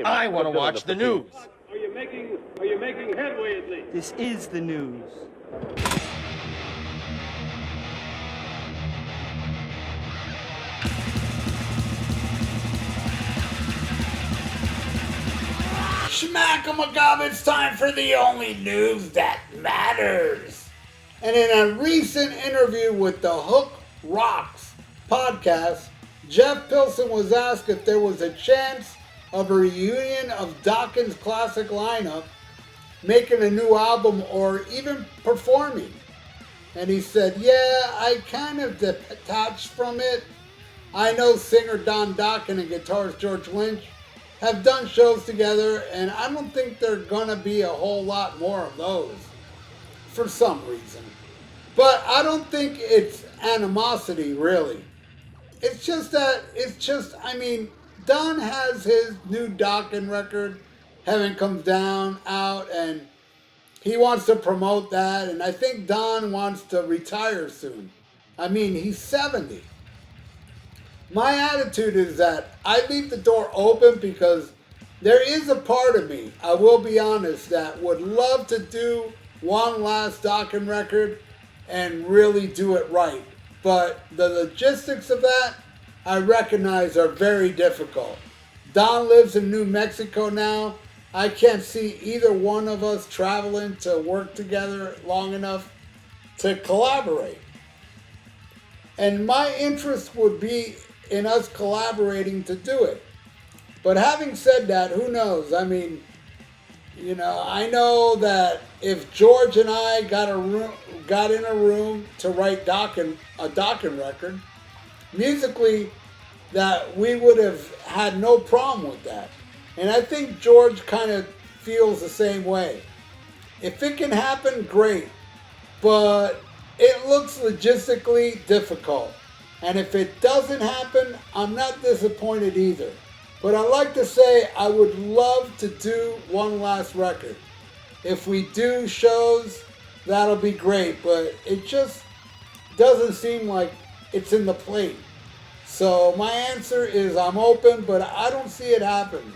I want to watch the news. Are you making headway at least? This is the news. Schmack-a-macabre, it's time for the only news that matters. And in a recent interview with the Hook Rocks podcast, Jeff Pilson was asked if there was a chance of a reunion of Dokken's classic lineup, making a new album, or even performing. And he said, yeah, I kind of detached from it. I know singer Don Dokken and guitarist George Lynch have done shows together, and I don't think there are going to be a whole lot more of those for some reason. But I don't think it's animosity, really. It's just that, Don has his new Dokken record, Heaven Comes Down, out, and he wants to promote that, and I think Don wants to retire soon. He's 70. My attitude is that I leave the door open because there is a part of me, I will be honest, that would love to do one last Dokken record and really do it right. But the logistics of that, I recognize, are very difficult. Don lives in New Mexico now. I can't see either one of us traveling to work together long enough to collaborate. And my interest would be in us collaborating to do it. But having said that, who knows? I know that if George and I got in a room to write a Dokken record, musically, that we would have had no problem with that. And I think George kind of feels the same way. If it can happen, great. But it looks logistically difficult. And if it doesn't happen, I'm not disappointed either. But I like to say I would love to do one last record. If we do shows, that'll be great. But it just doesn't seem like it's in the plate. So my answer is I'm open, but I don't see it happening.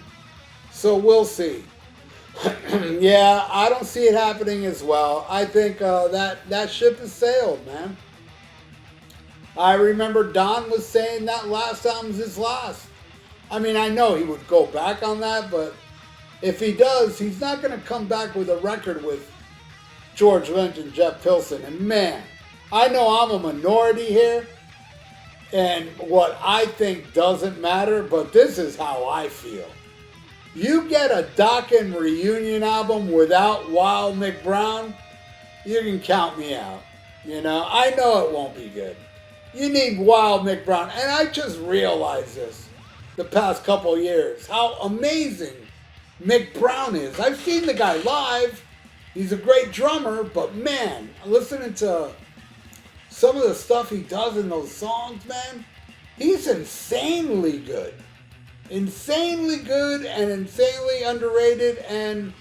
So we'll see. Yeah, I don't see it happening as well. I think that ship has sailed, man. I remember Don was saying that last album's his last. I know he would go back on that, but if he does, he's not going to come back with a record with George Lynch and Jeff Pilson. And man, I know I'm a minority here, and what I think doesn't matter, but this is how I feel. You get a Dokken reunion album without Wild Mick Brown, you can count me out. I know it won't be good. You need Wild Mick Brown. And I just realized this the past couple years, how amazing Mick Brown is. I've seen the guy live. He's a great drummer, but man, listening to some of the stuff he does in those songs, man, he's insanely good. Insanely good and insanely underrated, and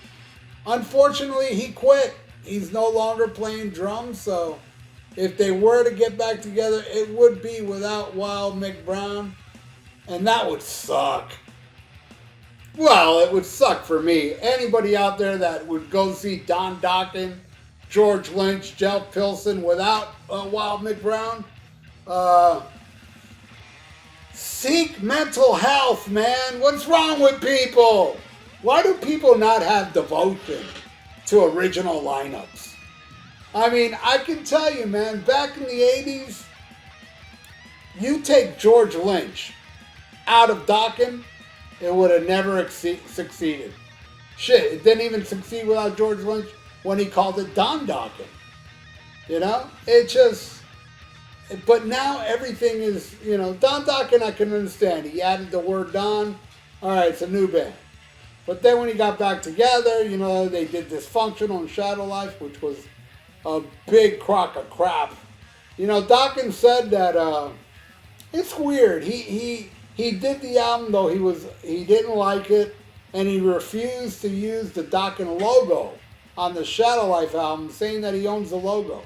unfortunately he quit. He's no longer playing drums, so if they were to get back together, it would be without Wild Mick Brown, and that would suck. Well, it would suck for me. Anybody out there that would go see Don Dokken, George Lynch, Jeff Pilson without Wild Mick Brown, seek mental health, man. What's wrong with people? Why do people not have devotion to original lineups? I can tell you, man, back in the 80s, you take George Lynch out of Dokken, it would have never succeeded. Shit, it didn't even succeed without George Lynch when he called it Don Dokken. It just... But now everything is, Don Dokken I can understand. He added the word Don. All right, it's a new band. But then when he got back together, they did Dysfunctional and Shadow Life, which was a big crock of crap. Dokken said that it's weird. He did the album, though he didn't like it, and he refused to use the Dokken logo on the Shadow Life album, saying that he owns the logo.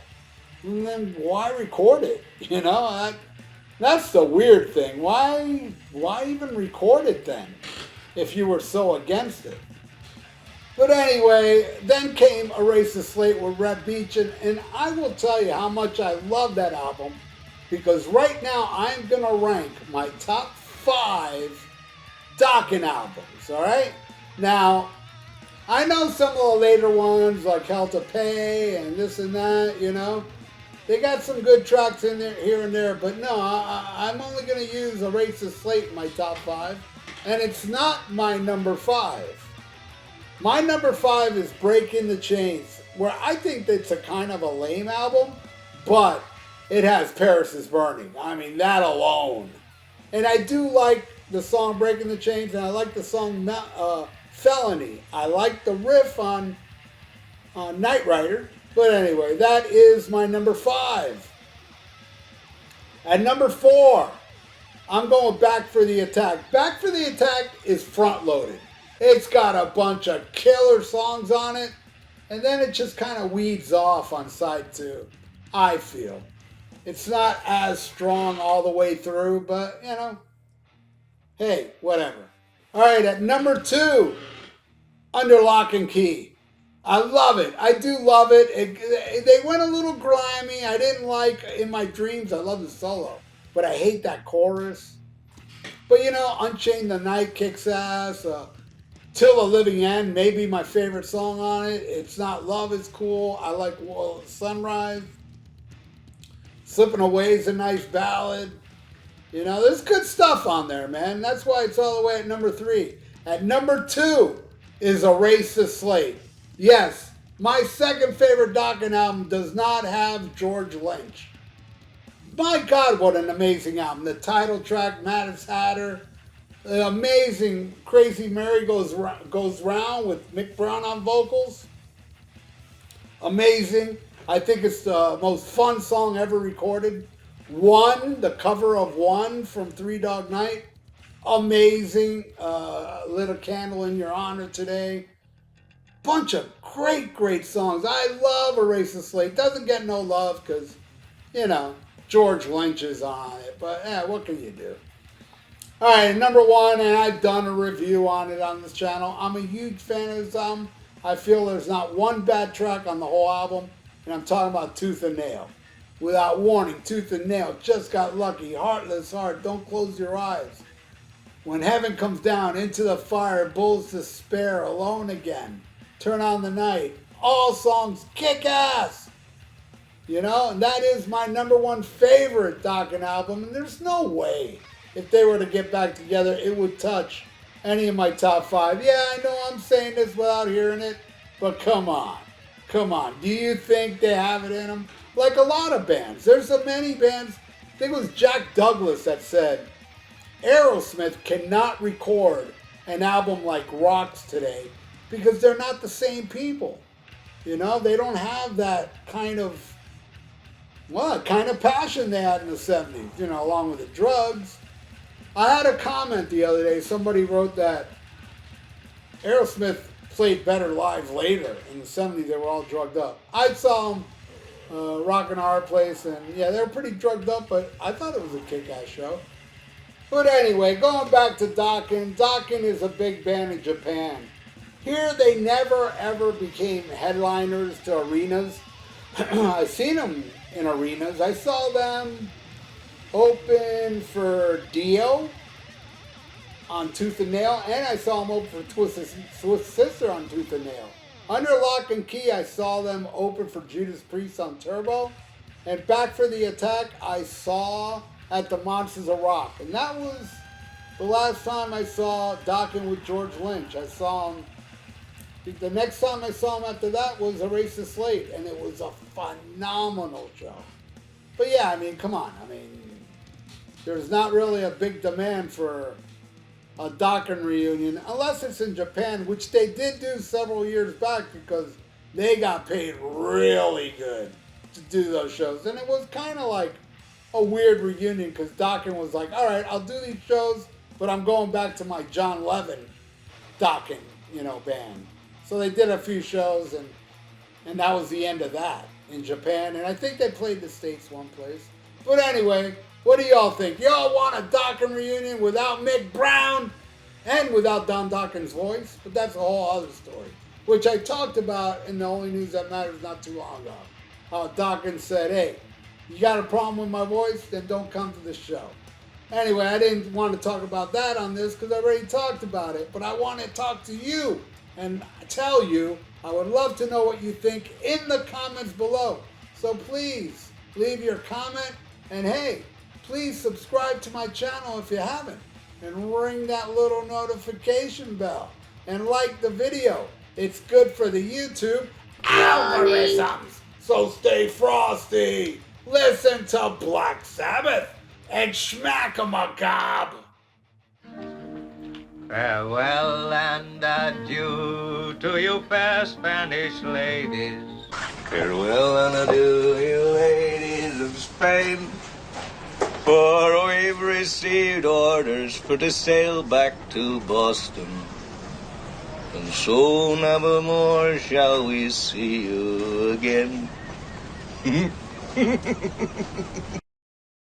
And then why record it? That's the weird thing. Why even record it then? if you were so against it. But anyway, then came Erase the Slate with Red Beach, and I will tell you how much I love that album, because right now I'm going to rank my top 5 Dokken albums, alright? Now, I know some of the later ones, like Hell to Pay and this and that, you know. They got some good tracks in there, here and there, but no, I'm only going to use Erase the Slate in my top 5, and it's not my number 5. My number 5 is Breaking the Chains, where I think it's a kind of a lame album, but it has Paris is Burning. I mean, that alone. And I do like the song Breaking the Chains, and I like the song Felony. I like the riff on Knight Rider. But anyway, that is my number 5. At number 4, I'm going Back for the Attack. Back for the Attack is front-loaded. It's got a bunch of killer songs on it, and then it just kind of weeds off on side 2, I feel. It's not as strong all the way through, but, you know, hey, whatever. All right, at number 2, Under Lock and Key. I love it. I do love it. They went a little grimy. I didn't like In My Dreams. I love the solo, but I hate that chorus. But, you know, Unchained the Night kicks ass. Till the Living End, maybe my favorite song on it. It's Not Love is cool. I like Sunrise. Slipping Away is a nice ballad. You know, there's good stuff on there, man. That's why it's all the way at number 3. At number 2 is Erase the Slate. Yes, my second favorite Dokken album does not have George Lynch. My God, what an amazing album. The title track, Maddest Hatter. The amazing Crazy Mary Goes Round with Mick Brown on vocals. Amazing. I think it's the most fun song ever recorded. One, the cover of One from Three Dog Night. Amazing. Lit a Candle in Your Honor Today. Bunch of great songs. I love Erase the Slate. Doesn't get no love because, you know, George Lynch is on it. But, what can you do? All right, number 1, and I've done a review on it on this channel. I'm a huge fan of this album. I feel there's not one bad track on the whole album, and I'm talking about Tooth and Nail. Without Warning, Tooth and Nail, Just Got Lucky, Heartless Heart, Don't Close Your Eyes. When Heaven Comes Down, Into the Fire, Bull's Despair, Alone Again, Turn on the Night. All songs kick ass. You know, and that is my number 1 favorite Dokken album, and there's no way if they were to get back together, it would touch any of my top 5. Yeah, I know I'm saying this without hearing it, but come on. Come on. Do you think they have it in them? Like a lot of bands. There's so many bands. I think it was Jack Douglas that said, Aerosmith cannot record an album like Rocks today because they're not the same people. You know, they don't have that kind of, passion they had in the 70s, you know, along with the drugs. I had a comment the other day. Somebody wrote that Aerosmith played better live later. In the 70s, they were all drugged up. I saw them rocking our place, and yeah, they were pretty drugged up, but I thought it was a kick-ass show. But anyway, going back to Dokken. Dokken is a big band in Japan. Here, they never, ever became headliners to arenas. I've seen them in arenas. I saw them open for Dio on Tooth and Nail, and I saw them open for Twisted Sister on Tooth and Nail. Under Lock and Key, I saw them open for Judas Priest on Turbo, and Back for the Attack, I saw at the Monsters of Rock, and that was the last time I saw Dokken with George Lynch. I saw him. The next time I saw him after that was Erase the Slate, and it was a phenomenal show. But yeah, I mean, come on. I mean, there's not really a big demand for a Dokken reunion, unless it's in Japan, which they did do several years back because they got paid really good to do those shows. And it was kind of like a weird reunion because Dokken was like, all right, I'll do these shows, but I'm going back to my John Levin Dokken, band. So they did a few shows, and that was the end of that in Japan. And I think they played the States one place. But anyway, what do y'all think? Y'all want a Dokken reunion without Mick Brown? and without Don Dokken's voice, but that's a whole other story, which I talked about in the Only News That Matters not too long ago. How Dokken said, hey, you got a problem with my voice? Then don't come to the show. Anyway, I didn't want to talk about that on this because I already talked about it, but I want to talk to you and tell you I would love to know what you think in the comments below. So please leave your comment, and hey, please subscribe to my channel if you haven't, and ring that little notification bell, and like the video. It's good for the YouTube algorithms. So stay frosty. Listen to Black Sabbath and Schmack a Macabre. Farewell and adieu to you fair Spanish ladies. Farewell and adieu, you ladies of Spain. For we've received orders for to sail back to Boston. And so never more shall we see you again.